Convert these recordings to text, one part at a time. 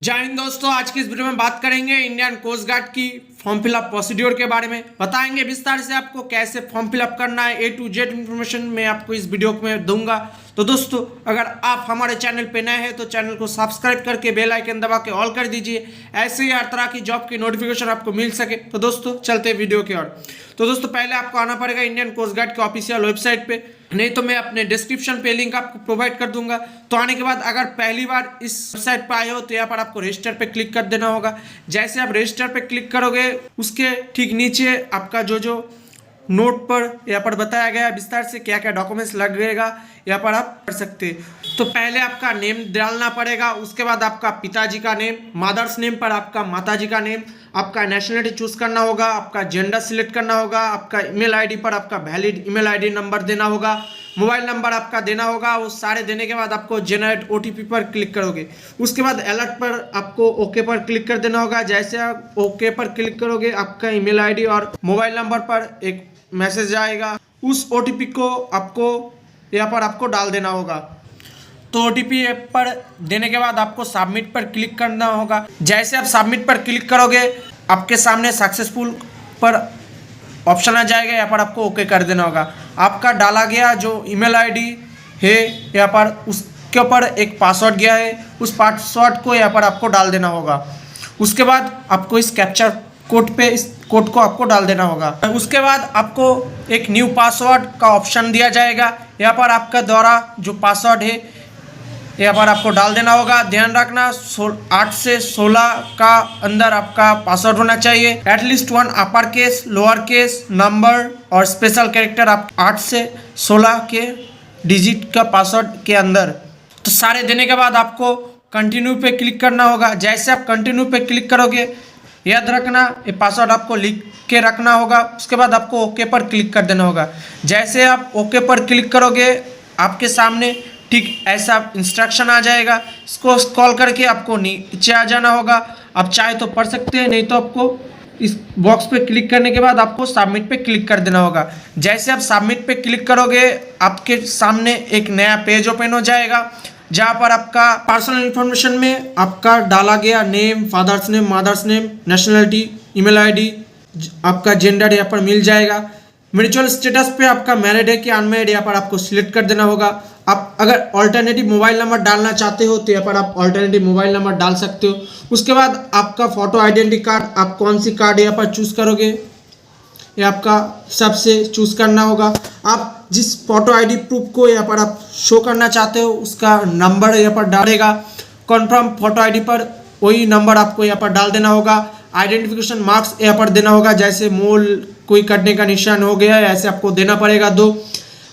जय हिंद दोस्तों, आज की इस वीडियो में बात करेंगे इंडियन कोस्ट गार्ड की फॉर्म फिलअप प्रोसीड्योर के बारे में। बताएंगे विस्तार से आपको कैसे फॉर्म फिलअप करना है। ए टू जेड इन्फॉर्मेशन मैं आपको इस वीडियो में दूंगा। तो दोस्तों, अगर आप हमारे चैनल पे नए हैं तो चैनल को सब्सक्राइब करके बेल आइकन दबा के ऑल कर दीजिए, ऐसे ही हर तरह की जॉब की नोटिफिकेशन आपको मिल सके। तो दोस्तों चलते वीडियो की ओर। तो दोस्तों, पहले आपको आना पड़ेगा इंडियन कोस्ट गार्ड के ऑफिशियल वेबसाइट पे, नहीं तो मैं अपने डिस्क्रिप्शन पे लिंक आपको प्रोवाइड कर दूंगा। तो आने के बाद अगर पहली बार इस वेबसाइट पे आए हो तो यहाँ पर आपको रजिस्टर पे क्लिक कर देना होगा। जैसे आप रजिस्टर पे क्लिक करोगे उसके ठीक नीचे आपका जो नोट पर यहाँ पर बताया गया है विस्तार से क्या क्या डॉक्यूमेंट्स लगेगा, यहाँ पर आप कर सकते हैं। तो पहले आपका नेम डालना पड़ेगा, उसके बाद आपका पिताजी का नेम, मदर्स नेम पर आपका माताजी का नेम, आपका नेशनलिटी चूज करना होगा, आपका जेंडर सिलेक्ट करना होगा, आपका ईमेल आईडी पर आपका वैलिड ईमेल आईडी नंबर देना होगा, मोबाइल नंबर आपका देना होगा। वो सारे देने के बाद आपको जेनरेट ओटीपी पर क्लिक करोगे। उसके बाद अलर्ट पर आपको ओके पर क्लिक कर देना होगा। जैसे आप ओके पर क्लिक करोगे आपका ईमेल आईडी और मोबाइल नंबर पर एक मैसेज आएगा। उस ओटीपी को आपको यहाँ पर आपको डाल देना होगा। तो ओटीपी पर देने के बाद आपको सबमिट पर क्लिक करना होगा। जैसे आप सबमिट पर क्लिक करोगे आपके सामने सक्सेसफुल पर ऑप्शन आ जाएगा, यहाँ पर आपको ओके कर देना होगा। आपका डाला गया जो ईमेल आईडी है यहाँ पर उसके ऊपर एक पासवर्ड गया है, उस पासवर्ड को यहाँ पर आपको डाल देना होगा। उसके बाद आपको इस कैप्चर कोड पे इस कोड को आपको डाल देना होगा। उसके बाद आपको एक न्यू पासवर्ड का ऑप्शन दिया जाएगा। यहाँ पर आपका द्वारा जो पासवर्ड है यहाँ पर आपको डाल देना होगा। ध्यान रखना 8 से 16 का अंदर आपका पासवर्ड होना चाहिए। At least 1 upper case, lower case, number और स्पेशल कैरेक्टर आप 8 से 16 के डिजिट का पासवर्ड के अंदर। तो सारे देने के बाद आपको कंटिन्यू पे क्लिक करना होगा। जैसे आप कंटिन्यू पे क्लिक करोगे याद रखना ये पासवर्ड आपको लिख के रखना होगा। उसके बाद आपको ओके पर क्लिक कर देना होगा। जैसे आप ओके पर क्लिक करोगे आपके सामने ठीक ऐसा इंस्ट्रक्शन आ जाएगा। इसको स्क्रॉल करके आपको नीचे आ जाना होगा। आप चाहे तो पढ़ सकते हैं, नहीं तो आपको इस बॉक्स पे क्लिक करने के बाद आपको सबमिट पे क्लिक कर देना होगा। जैसे आप सबमिट पे क्लिक करोगे आपके सामने एक नया पेज ओपन हो जाएगा, जहाँ पर आपका पर्सनल इंफॉर्मेशन में आपका डाला गया name, father's name, mother's name, nationality, email ID, आपका जेंडर यहाँ पर मिल जाएगा। म्यूचुअल स्टेटस पे आपका मैरिड है कि अनमैरिड यहाँ पर आपको सिलेक्ट कर देना होगा। आप अगर ऑल्टरनेटिव मोबाइल नंबर डालना चाहते हो तो यहाँ पर आप ऑल्टरनेटिव मोबाइल नंबर डाल सकते हो। उसके बाद आपका फोटो आइडेंटिटी कार्ड, आप कौन सी कार्ड यहाँ पर चूज करोगे ये आपका हिसाब से चूज करना होगा। आप जिस फोटो आईडी प्रूफ को यहाँ पर आप शो करना चाहते हो उसका नंबर यहाँ पर डालेगा। कन्फर्म फोटो आईडी पर वही नंबर आपको यहाँ पर डाल देना होगा। आइडेंटिफिकेशन मार्क्स यहाँ पर देना होगा, जैसे मोल कोई कटने का निशान हो गया है ऐसे आपको देना पड़ेगा 2।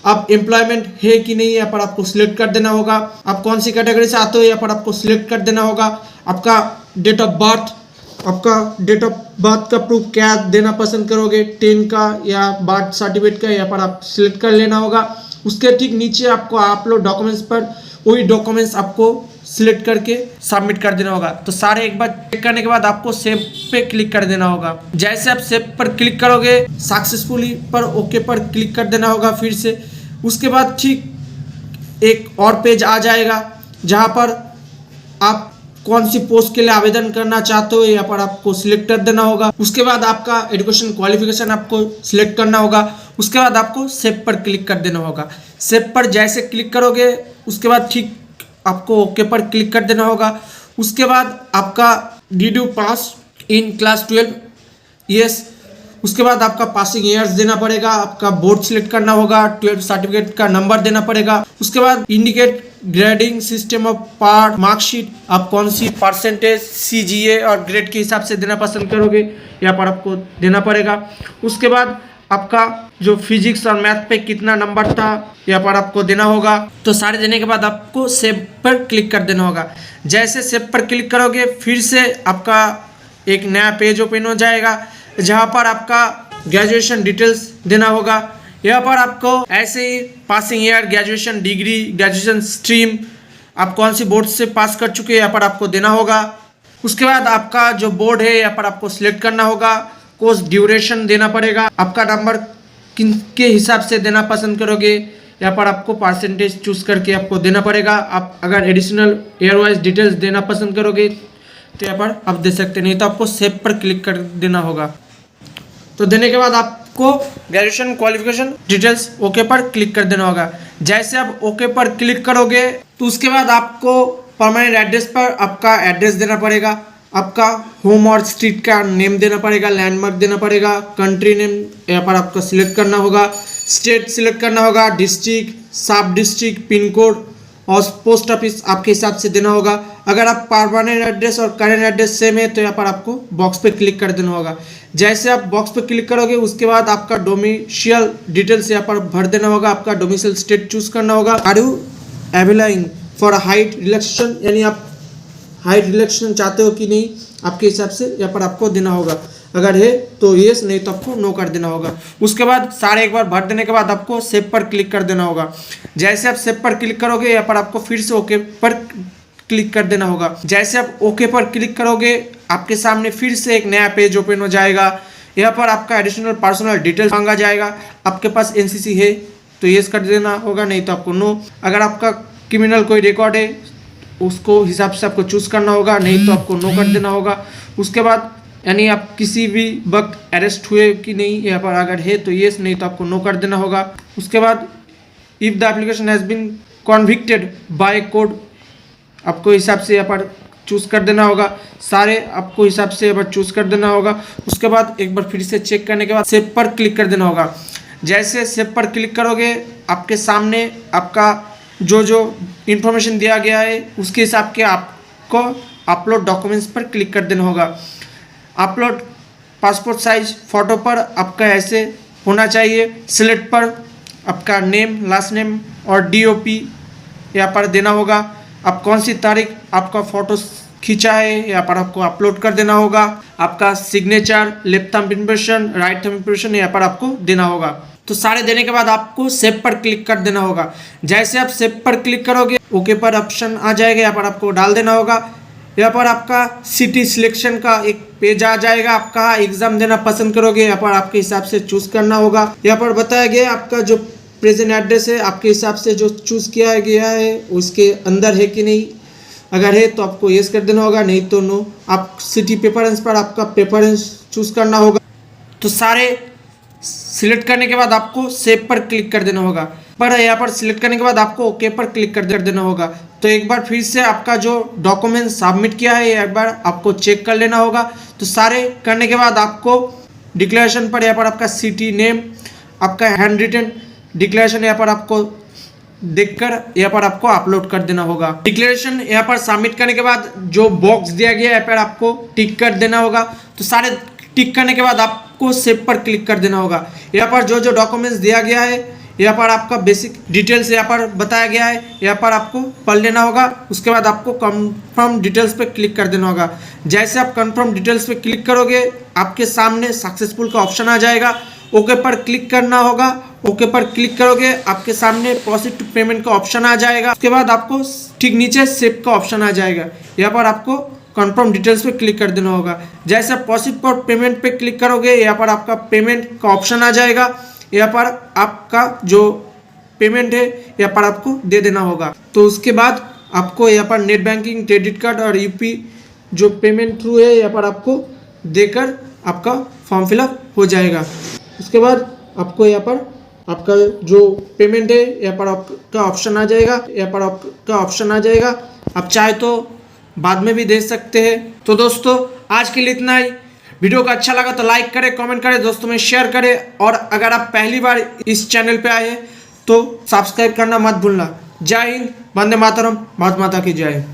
आप एम्प्लॉयमेंट है कि नहीं यहाँ पर आपको सिलेक्ट कर देना होगा। आप कौन सी कैटेगरी से आते हो यहाँ पर आपको सिलेक्ट कर देना होगा। आपका डेट ऑफ बर्थ, आपका डेट ऑफ बर्थ का प्रूफ क्या देना पसंद करोगे, 10 का या बर्थ सर्टिफिकेट का, यहाँ पर आप सिलेक्ट कर लेना होगा। उसके ठीक नीचे आपको अपलोड डॉक्यूमेंट्स पर वही डॉक्यूमेंट्स आपको सिलेक्ट करके सबमिट कर देना होगा। तो सारे एक बार चेक करने के बाद आपको सेव पे क्लिक कर देना होगा। जैसे आप सेव पर क्लिक करोगे सक्सेसफुली पर ओके पर क्लिक कर देना होगा फिर से। उसके बाद ठीक एक और पेज आ जाएगा जहाँ पर आप कौन सी पोस्ट के लिए आवेदन करना चाहते हो यहाँ पर आपको सिलेक्ट कर देना होगा। उसके बाद आपका एजुकेशन क्वालिफिकेशन आपको सिलेक्ट करना होगा। उसके बाद आपको सेव पर क्लिक कर देना होगा। सेव पर जैसे क्लिक करोगे उसके बाद ठीक आपको ओके पर क्लिक कर देना होगा। उसके बाद आपका did you pass in class 12 yes. उसके बाद आपका पासिंग ईयर्स देना पड़ेगा, आपका बोर्ड सिलेक्ट करना होगा, 12 सर्टिफिकेट का नंबर देना पड़ेगा। उसके बाद indicate grading system of part marksheet, आप कौन सी परसेंटेज सीजीए और ग्रेड के हिसाब से देना पसंद करोगे यहाँ पर आपको देना पड़ेगा। उसके बाद आपका जो फिजिक्स और मैथ पे कितना नंबर था यहाँ पर आपको देना होगा। तो सारे देने के बाद आपको सेव पर क्लिक कर देना होगा। जैसे सेव पर क्लिक करोगे फिर से आपका एक नया पेज ओपन हो जाएगा जहाँ पर आपका ग्रेजुएशन डिटेल्स देना होगा। यहाँ पर आपको ऐसे ही passing year, graduation degree, graduation stream, आप कौन सी बोर्ड से पास कर चुके हैं यहाँ पर आपको देना होगा। उसके बाद आपका जो बोर्ड है यहाँ पर आपको सिलेक्ट करना होगा। कोर्स ड्यूरेशन देना पड़ेगा। आपका नंबर किन के हिसाब से देना पसंद करोगे यहाँ पर आपको परसेंटेज चूज करके आपको देना पड़ेगा। आप अगर एडिशनल ईयर वाइज डिटेल्स देना पसंद करोगे तो यहाँ पर आप दे सकते हैं, नहीं तो आपको सेव पर क्लिक कर देना होगा। तो देने के बाद आपको ग्रेजुएशन क्वालिफिकेशन डिटेल्स ओके पर क्लिक कर देना होगा। जैसे आप ओके पर क्लिक करोगे तो उसके बाद आपको परमानेंट एड्रेस पर आपका एड्रेस देना पड़ेगा, आपका होम और स्ट्रीट का नेम देना पड़ेगा, लैंडमार्क देना पड़ेगा, कंट्री नेम यहाँ पर आपको सिलेक्ट करना होगा, स्टेट सिलेक्ट करना होगा, डिस्ट्रिक्ट, सब डिस्ट्रिक्ट, पिन कोड और पोस्ट ऑफिस आपके हिसाब से देना होगा। अगर आप परमानेंट एड्रेस और करेंट एड्रेस सेम है तो यहाँ पर आपको बॉक्स पे क्लिक कर देना होगा। जैसे आप बॉक्स पे क्लिक करोगे उसके बाद आपका डोमिसाइल डिटेल्स यहाँ पर भर देना होगा, आपका डोमिसाइल स्टेट चूज करना होगा। Are you applying for height relaxation, यानी आप हाइट रिलैक्सेशन चाहते हो कि नहीं, आपके हिसाब से यहाँ पर आपको देना होगा। अगर है तो येस, नहीं तो आपको नो कर देना होगा। उसके बाद सारे एक बार भर देने के बाद आपको सेव पर क्लिक कर देना होगा। जैसे आप सेव पर क्लिक करोगे यहाँ पर आपको फिर से ओके पर क्लिक कर देना होगा। जैसे आप ओके पर क्लिक करोगे आपके सामने फिर से एक नया पेज ओपन हो जाएगा। यहाँ पर आपका एडिशनल पर्सनल डिटेल्स मांगा जाएगा। आपके पास एनसीसी है तो येस कर देना होगा, नहीं तो आपको नो। अगर आपका क्रिमिनल कोई रिकॉर्ड है उसको हिसाब से आपको चूज करना होगा, नहीं तो आपको नो कर देना होगा। उसके बाद यानी आप किसी भी वक्त अरेस्ट हुए कि नहीं, यहाँ पर अगर है तो येस, नहीं तो आपको नो कर देना होगा। उसके बाद if the application has been convicted by court, आपको हिसाब से यहाँ पर चूज़ कर देना होगा। सारे आपको हिसाब से यहाँ पर चूज़ कर देना होगा। उसके बाद एक बार फिर से चेक करने के बाद सेव पर क्लिक कर देना होगा। जैसे सेव पर क्लिक करोगे आपके सामने आपका जो इन्फॉर्मेशन दिया गया है उसके हिसाब के आपको अपलोड डॉक्यूमेंट्स पर क्लिक कर देना होगा। अपलोड पासपोर्ट साइज फ़ोटो पर आपका ऐसे होना चाहिए। सिलेक्ट पर आपका नेम, लास्ट नेम और DOP यहाँ पर देना होगा। आप कौन सी तारीख आपका फ़ोटो खींचा है यहाँ पर आपको अपलोड कर देना होगा। आपका signature, left thumb impression, right thumb impression यहाँ पर आपको देना होगा। तो सारे देने के बाद आपको सेव पर क्लिक कर देना होगा। जैसे आप सेव पर क्लिक करोगे ओके पर ऑप्शन आ जाएगा, यहाँ पर आपको डाल देना होगा। यहाँ पर आपका सिटी सिलेक्शन का एक पेज आ जाएगा। आप कहाँ एग्जाम देना पसंद करोगे यहाँ पर आपके हिसाब से चूज करना होगा। यहाँ पर बताया गया आपका जो प्रेजेंट एड्रेस है आपके हिसाब से जो चूज किया गया है उसके अंदर है कि नहीं। अगर है तो आपको येस कर देना होगा, नहीं तो नो। आप सिटी प्रेफरेंस पर आपका प्रेफरेंस चूज करना होगा। तो सारे सिलेक्ट करने के बाद आपको सेव पर क्लिक कर देना होगा। पर यहाँ पर सिलेक्ट करने के बाद आपको ओके पर क्लिक कर देना होगा। तो एक बार फिर से आपका जो डॉक्यूमेंट सबमिट किया है एक बार आपको चेक कर लेना होगा। तो सारे करने के बाद आपको डिक्लेरेशन पर यहाँ पर आपका सिटी नेम, आपका हैंड रिटन डिक्लेरेशन यहाँ पर आपको देखकर यहाँ पर आपको अपलोड कर देना होगा। डिक्लेरेशन यहाँ पर सबमिट करने के बाद जो बॉक्स दिया गया है यहाँ पर आपको टिक कर देना होगा। तो सारे टिक करने के बाद आपको सेव पर क्लिक कर देना होगा। यहाँ पर जो डॉक्यूमेंट्स दिया गया है यहाँ पर आपका बेसिक डिटेल्स यहाँ पर बताया गया है, यहाँ पर आपको पढ़ लेना होगा। उसके बाद आपको कंफर्म डिटेल्स पे क्लिक कर देना होगा। जैसे आप कंफर्म डिटेल्स पे क्लिक करोगे आपके सामने सक्सेसफुल का ऑप्शन आ जाएगा। ओके पर क्लिक करना होगा। ओके पर क्लिक करोगे आपके सामने प्रोसीड टू पेमेंट का ऑप्शन आ जाएगा। उसके बाद आपको ठीक नीचे सेव का ऑप्शन आ जाएगा। यहाँ पर आपको कंफर्म डिटेल्स पे क्लिक कर देना होगा। जैसे आप प्रोसीड फॉर पेमेंट पे क्लिक करोगे यहाँ पर आपका पेमेंट का ऑप्शन आ जाएगा। यहाँ पर आपका जो पेमेंट है यहाँ पर आपको दे देना होगा। तो उसके बाद आपको यहाँ पर नेट बैंकिंग, क्रेडिट कार्ड और UP जो पेमेंट थ्रू है यहाँ पर आपको देकर आपका फॉर्म फिलअप हो जाएगा। उसके बाद आपको यहाँ पर आपका जो पेमेंट है यहाँ पर आपका ऑप्शन आ जाएगा। यहाँ पर आपका ऑप्शन आ जाएगा। आप चाहे तो बाद में भी दे सकते हैं। तो दोस्तों आज के लिए इतना ही। वीडियो को अच्छा लगा तो लाइक करें, कमेंट करें, दोस्तों में शेयर करें। और अगर आप पहली बार इस चैनल पे आए हैं तो सब्सक्राइब करना मत भूलना। जय हिंद, वंदे मातरम, भारत माता की जय।